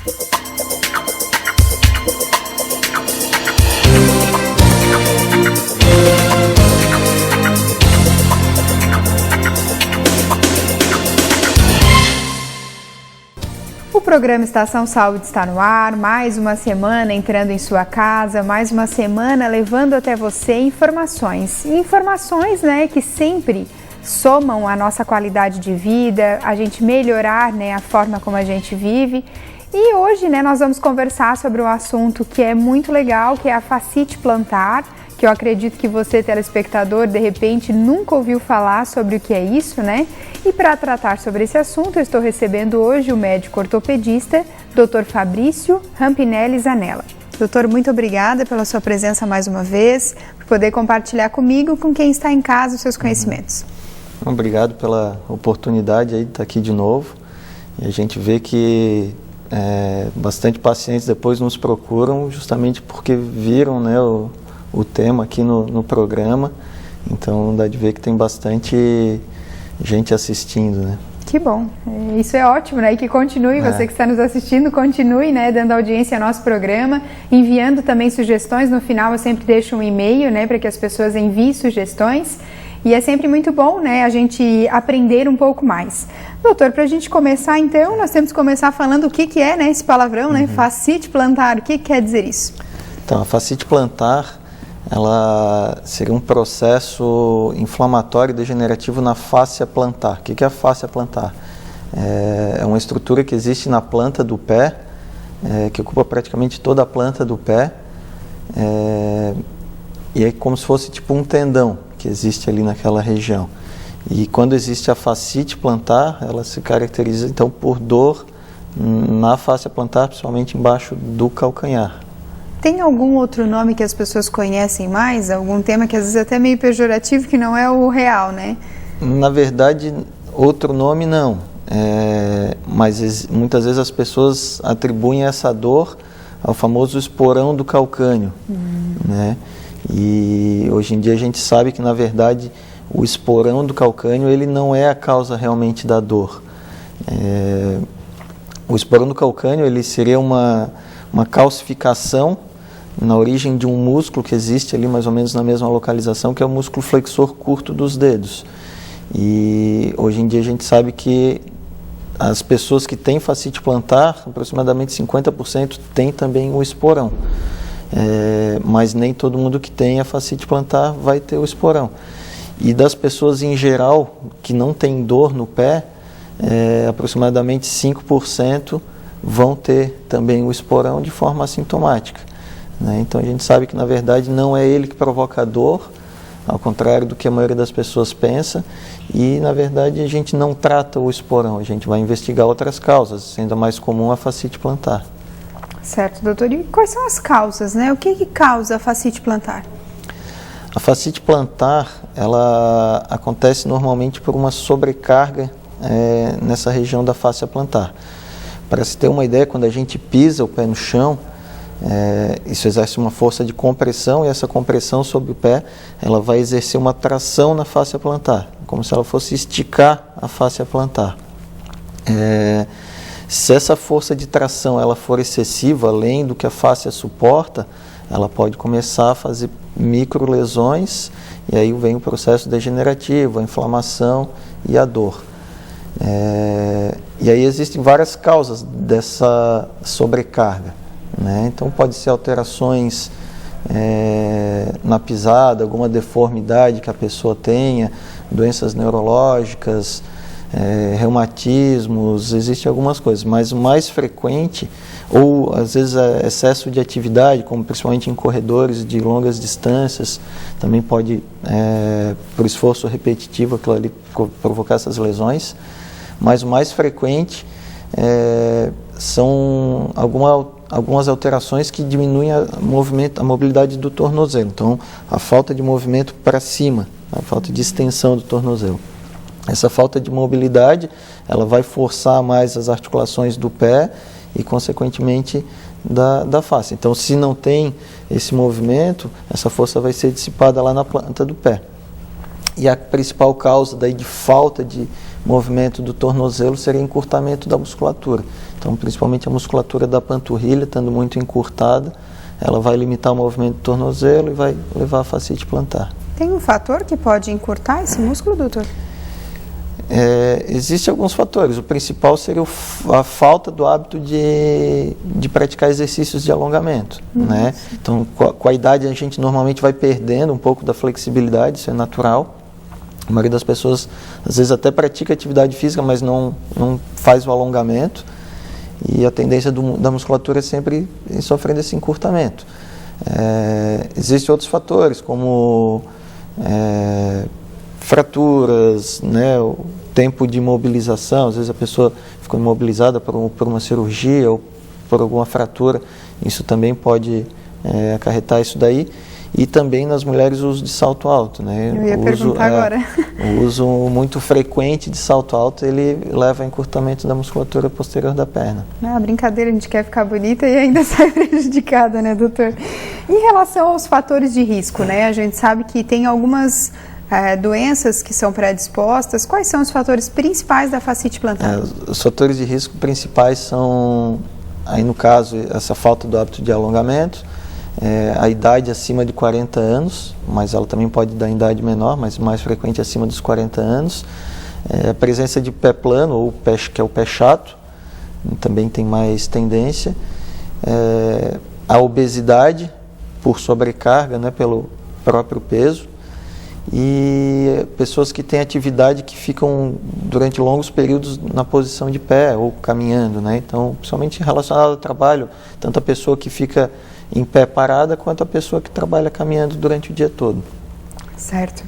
O programa Estação Saúde está no ar, mais uma semana entrando em sua casa, mais uma semana levando até você informações. Informações, que sempre somam a nossa qualidade de vida, a gente melhorar, a forma como a gente vive. E hoje, nós vamos conversar sobre um assunto que é muito legal, que é a fascite plantar, que eu acredito que você, telespectador, de repente nunca ouviu falar sobre o que é isso, E para tratar sobre esse assunto, eu estou recebendo hoje o médico ortopedista, Dr. Fabrício Rampinelli Zanella. Doutor, muito obrigada pela sua presença mais uma vez, por poder compartilhar comigo, com quem está em casa, os seus conhecimentos. Obrigado pela oportunidade aí de estar aqui de novo. E a gente vê que bastante pacientes depois nos procuram justamente porque viram, o tema aqui no programa. Então dá de ver que tem bastante gente assistindo, Que bom, isso é ótimo, E que continue, você que está nos assistindo, continue, dando audiência ao nosso programa, enviando também sugestões. No final eu sempre deixo um e-mail, para que as pessoas enviem sugestões. E é sempre muito bom, a gente aprender um pouco mais. Doutor, para a gente começar então, nós temos que começar falando o que é, esse palavrão, fascite plantar, o que quer dizer isso? Então, a fascite plantar, ela seria um processo inflamatório e degenerativo na fáscia plantar. O que é a fáscia plantar? É uma estrutura que existe na planta do pé, que ocupa praticamente toda a planta do pé, e é como se fosse tipo um tendão que existe ali naquela região. E quando existe a fascite plantar, ela se caracteriza então por dor na fáscia plantar, principalmente embaixo do calcanhar. Tem algum outro nome que as pessoas conhecem mais? Algum tema que às vezes é até meio pejorativo, que não é o real, Na verdade, outro nome não. Mas muitas vezes as pessoas atribuem essa dor ao famoso esporão do calcânio, E hoje em dia a gente sabe que, na verdade, o esporão do calcânio ele não é a causa realmente da dor. O esporão do calcânio ele seria uma calcificação na origem de um músculo que existe ali mais ou menos na mesma localização, que é o músculo flexor curto dos dedos. E hoje em dia a gente sabe que as pessoas que têm fascite plantar, aproximadamente 50% têm também o esporão. Mas nem todo mundo que tem a fascite plantar vai ter o esporão. E das pessoas em geral que não têm dor no pé, aproximadamente 5% vão ter também o esporão de forma assintomática. Então a gente sabe que na verdade não é ele que provoca a dor, ao contrário do que a maioria das pessoas pensa, e na verdade a gente não trata o esporão, a gente vai investigar outras causas, sendo a mais comum a fascite plantar. Certo, doutor. E quais são as causas, O que causa a fascite plantar? A fascite plantar, ela acontece normalmente por uma sobrecarga nessa região da fáscia plantar. Para se ter uma ideia, quando a gente pisa o pé no chão, isso exerce uma força de compressão, e essa compressão sobre o pé, ela vai exercer uma tração na fáscia plantar, como se ela fosse esticar a fáscia plantar. Se essa força de tração ela for excessiva, além do que a fáscia suporta, ela pode começar a fazer microlesões, e aí vem o processo degenerativo, a inflamação e a dor. E aí existem várias causas dessa sobrecarga, Então pode ser alterações na pisada, alguma deformidade que a pessoa tenha, doenças neurológicas, reumatismos, existem algumas coisas, mas o mais frequente, ou às vezes excesso de atividade, como principalmente em corredores de longas distâncias, também pode, por esforço repetitivo, aquilo ali provocar essas lesões, mas o mais frequente são algumas alterações que diminuem a mobilidade do tornozelo, então a falta de movimento para cima, a falta de extensão do tornozelo. Essa falta de mobilidade, ela vai forçar mais as articulações do pé e, consequentemente, da face. Então, se não tem esse movimento, essa força vai ser dissipada lá na planta do pé. E a principal causa daí de falta de movimento do tornozelo seria encurtamento da musculatura. Então, principalmente a musculatura da panturrilha, estando muito encurtada, ela vai limitar o movimento do tornozelo e vai levar à fascite plantar. Tem um fator que pode encurtar esse músculo, doutor? Existem alguns fatores. O principal seria a falta do hábito de praticar exercícios de alongamento, né? Então, com a idade, a gente normalmente vai perdendo um pouco da flexibilidade, isso é natural. A maioria das pessoas, às vezes, até pratica atividade física, mas não faz o alongamento. E a tendência da musculatura é sempre ir sofrendo esse encurtamento. Existem outros fatores, como fraturas, né, o tempo de imobilização. Às vezes a pessoa ficou imobilizada por uma cirurgia ou por alguma fratura. Isso também pode acarretar isso daí. E também nas mulheres o uso de salto alto, né? Eu ia perguntar agora. O uso muito frequente de salto alto, ele leva a encurtamento da musculatura posterior da perna. Brincadeira, a gente quer ficar bonita e ainda sai prejudicada, né, doutor? Em relação aos fatores de risco, né? A gente sabe que tem algumas doenças que são predispostas. Quais são os fatores principais da fascite plantar? Os fatores de risco principais são, aí no caso, essa falta do hábito de alongamento, a idade acima de 40 anos, mas ela também pode dar em idade menor, mas mais frequente acima dos 40 anos. A presença de pé plano, ou que é o pé chato, também tem mais tendência. A obesidade por sobrecarga, né, pelo próprio peso. E pessoas que têm atividade que ficam durante longos períodos na posição de pé ou caminhando, né? Então, principalmente relacionado ao trabalho, tanto a pessoa que fica em pé parada quanto a pessoa que trabalha caminhando durante o dia todo. Certo.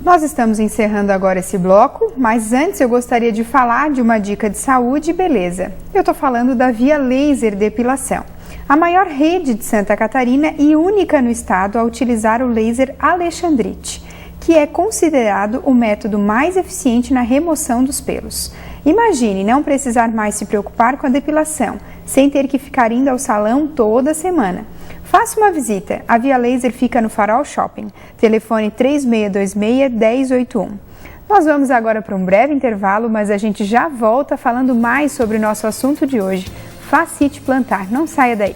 Nós estamos encerrando agora esse bloco, mas antes eu gostaria de falar de uma dica de saúde e beleza. Eu estou falando da Via Laser Depilação, a maior rede de Santa Catarina e única no estado a utilizar o laser Alexandrite, que é considerado o método mais eficiente na remoção dos pelos. Imagine não precisar mais se preocupar com a depilação, sem ter que ficar indo ao salão toda semana. Faça uma visita. A Via Laser fica no Farol Shopping. Telefone 3626-1081. Nós vamos agora para um breve intervalo, mas a gente já volta falando mais sobre o nosso assunto de hoje, fascite plantar. Não saia daí.